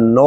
9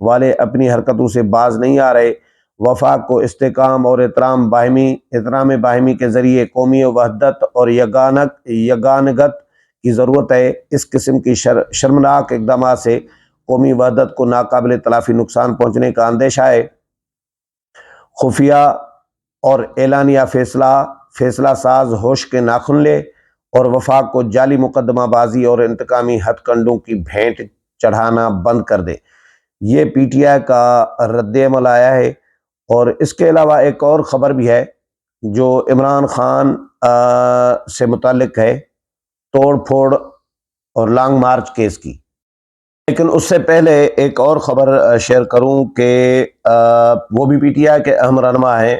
والے اپنی حرکتوں سے باز نہیں آ رہے۔ وفاق کو استحکام اور احترام باہمی کے ذریعے قومی وحدت اور یگانگت کی ضرورت ہے۔ اس قسم کی شرمناک اقدامات سے قومی وحدت کو ناقابل تلافی نقصان پہنچنے کا اندیشہ ہے۔ خفیہ اور اعلانیہ فیصلہ ساز ہوش کے ناخن لے اور وفاق کو جعلی مقدمہ بازی اور انتقامی ہتھ کنڈوں کی بھینٹ چڑھانا بند کر دے۔ یہ پی ٹی آئی کا رد عمل آیا ہے۔ اور اس کے علاوہ ایک اور خبر بھی ہے جو عمران خان سے متعلق ہے، توڑ پھوڑ اور لانگ مارچ کیس کی۔ لیکن اس سے پہلے ایک اور خبر شیئر کروں کہ وہ بھی پی ٹی آئی کے اہم رہنما ہیں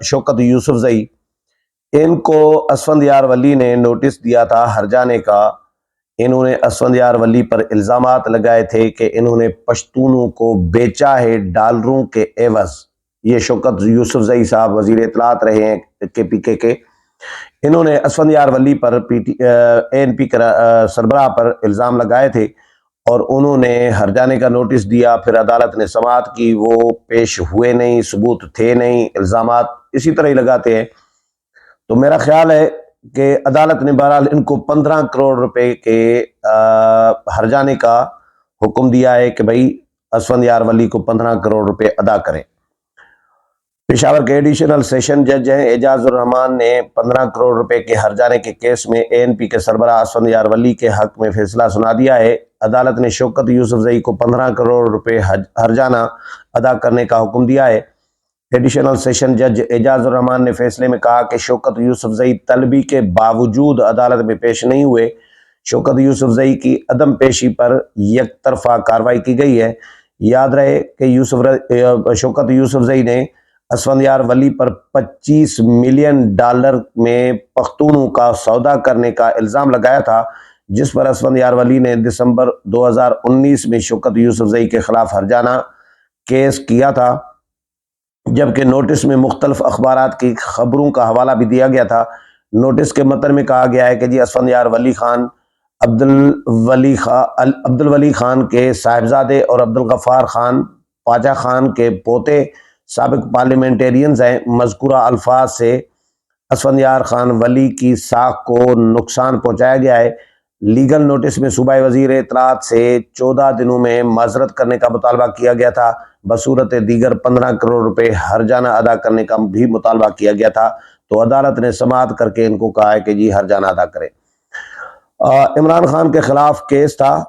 شوکت یوسفزئی۔ ان کو اسفندیار ولی نے نوٹس دیا تھا ہرجانے کا۔ انہوں نے اسفندیار ولی پر الزامات لگائے تھے کہ انہوں نے پشتونوں کو بیچا ہے ڈالروں کے عوض۔ یہ شوکت یوسفزئی صاحب وزیر اطلاعات رہے ہیں کے پی کے۔ انہوں نے اسفندیار ولی پر اے این پی سربراہ پر الزام لگائے تھے اور انہوں نے ہرجانے کا نوٹس دیا۔ پھر عدالت نے سماعت کی، وہ پیش ہوئے نہیں، ثبوت تھے نہیں، الزامات اسی طرح ہی لگاتے ہیں۔ تو میرا خیال ہے کہ عدالت نے بہرحال ان کو 15 کروڑ روپے کے ہرجانے کا حکم دیا ہے کہ بھائی اسفندیار ولی کو 15 کروڑ روپے ادا کریں۔ پشاور کے ایڈیشنل سیشن جج ہیں اعجاز الرحمان نے 15 کروڑ روپے کے ہرجانے کے کیس میں اے این پی کے سربراہ اسفندیار ولی کے حق میں فیصلہ سنا دیا ہے۔ عدالت نے شوکت یوسفزئی کو 15 کروڑ روپے ہرجانہ ادا کرنے کا حکم دیا ہے۔ ایڈیشنل سیشن جج اعجاز الرحمان نے فیصلے میں کہا کہ شوکت یوسفزئی طلبی کے باوجود عدالت میں پیش نہیں ہوئے۔ شوکت یوسفزئی کی عدم پیشی پر یک طرفہ کارروائی کی گئی ہے۔ یاد رہے کہ شوکت یوسفزئی نے اسفندیار ولی پر 25 ملین ڈالر میں پختونوں کا سودا کرنے کا الزام لگایا تھا، جس پر اسفندیار ولی نے دسمبر 2019 میں شوکت یوسفزئی کے خلاف ہرجانہ کیس کیا تھا، جبکہ نوٹس میں مختلف اخبارات کی خبروں کا حوالہ بھی دیا گیا تھا۔ نوٹس کے متن میں کہا گیا ہے کہ جی اسفندیار ولی خان عبدالولی خان کے صاحبزادے اور عبدالغفار خان پاچا خان کے پوتے سابق پارلیمنٹیرینز ہیں۔ مذکورہ الفاظ سے اسفندیار خان ولی کی ساکھ کو نقصان پہنچایا گیا ہے۔ لیگل نوٹس میں صوبائی وزیر اطلاعات سے 14 دنوں میں معذرت کرنے کا مطالبہ کیا گیا تھا، بصورت دیگر 15 کروڑ روپے ہرجانہ ادا کرنے کا بھی مطالبہ کیا گیا تھا۔ تو عدالت نے سماعت کر کے ان کو کہا ہے کہ جی ہرجانہ ادا کریں۔ عمران خان کے خلاف کیس تھا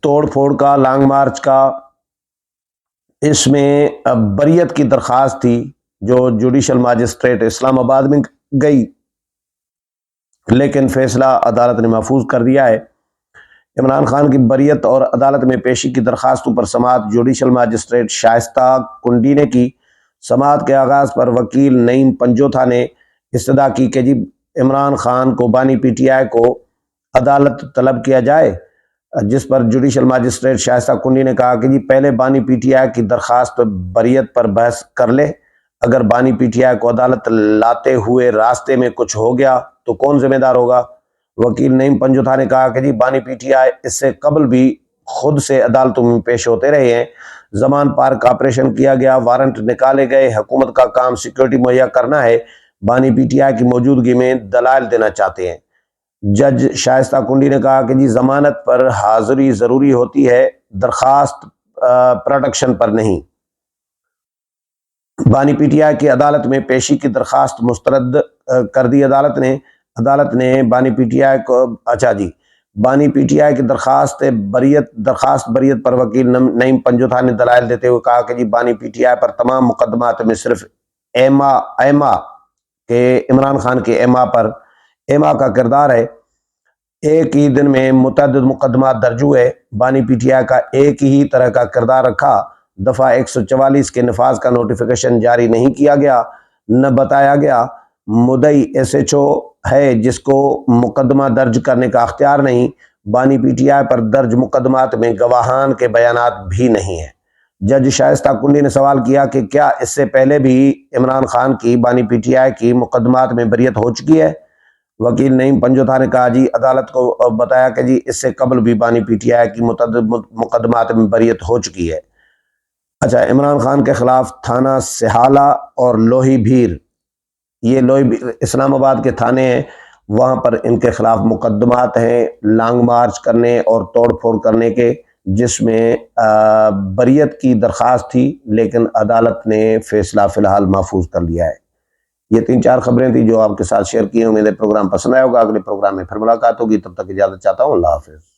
توڑ پھوڑ کا، لانگ مارچ کا۔ اس میں بریت کی درخواست تھی جو جوڈیشل ماجسٹریٹ اسلام آباد میں گئی، لیکن فیصلہ عدالت نے محفوظ کر دیا ہے۔ عمران خان کی بریت اور عدالت میں پیشی کی درخواستوں پر سماعت جوڈیشل ماجسٹریٹ شائستہ کنڈی نے کی۔ سماعت کے آغاز پر وکیل نعیم پنجوتھا نے استدعا کی کہ جی عمران خان کو بانی پی ٹی آئی کو عدالت طلب کیا جائے، جس پر جوڈیشل ماجسٹریٹ شائستہ کنڈی نے کہا کہ جی پہلے بانی پی ٹی آئی کی درخواست بریت پر بحث کر لے۔ اگر بانی پی ٹی آئی کو عدالت لاتے ہوئے راستے میں کچھ ہو گیا تو کون ذمہ دار ہوگا؟ وکیل نعیم پنجوتھا نے کہا کہ جی بانی پی ٹی آئی اس سے قبل بھی خود سے عدالتوں میں پیش ہوتے رہے ہیں۔ زمان پارک آپریشن کیا گیا، وارنٹ نکالے گئے، حکومت کا کام سیکیورٹی مہیا کرنا ہے۔ بانی پی ٹی آئی کی موجودگی میں دلائل دینا چاہتے ہیں۔ جج شائستہ کنڈی نے کہا کہ جی ضمانت پر حاضری ضروری ہوتی ہے، درخواست پروٹیکشن پر نہیں۔ بانی پی ٹی آئی کی عدالت میں پیشی کی درخواست مسترد کر دی عدالت نے بانی پی ٹی آئی کو بانی پی ٹی آئی کی درخواست بریت پر وکیل نعیم پنجوتھا نے دلائل دیتے ہوئے کہا کہ جی بانی پی ٹی آئی پر تمام مقدمات میں صرف ایما کے عمران خان کے ایما کا کردار ہے۔ ایک ہی دن میں متعدد مقدمات درج ہوئے۔ بانی پی ٹی آئی کا ایک ہی طرح کا کردار رکھا۔ دفعہ 144 کے نفاذ کا نوٹیفیکیشن جاری نہیں کیا گیا، نہ بتایا گیا۔ مدعی ایس ایچ او ہے جس کو مقدمہ درج کرنے کا اختیار نہیں۔ بانی پی ٹی آئی پر درج مقدمات میں گواہان کے بیانات بھی نہیں ہیں۔ جج شائستہ کنڈی نے سوال کیا کہ کیا اس سے پہلے بھی عمران خان کی بانی پی ٹی آئی کی مقدمات میں بریت ہو چکی ہے؟ وکیل نعیم پنجوتا نے کہا جی عدالت کو بتایا کہ جی اس سے قبل بھی بانی پی ٹی آئی کی متعدد مقدمات میں بریت ہو چکی ہے۔ اچھا، عمران خان کے خلاف تھانہ سہالہ اور لوہی بھیر، یہ لوہی اسلام آباد کے تھانے ہیں، وہاں پر ان کے خلاف مقدمات ہیں لانگ مارچ کرنے اور توڑ پھوڑ کرنے کے، جس میں بریت کی درخواست تھی لیکن عدالت نے فیصلہ فی الحال محفوظ کر لیا ہے۔ یہ 3-4 خبریں تھیں جو آپ کے ساتھ شیئر کی ہیں۔ امید ہے پروگرام پسند آیا ہوگا۔ اگلے پروگرام میں پھر ملاقات ہوگی، تب تک اجازت چاہتا ہوں۔ اللہ حافظ۔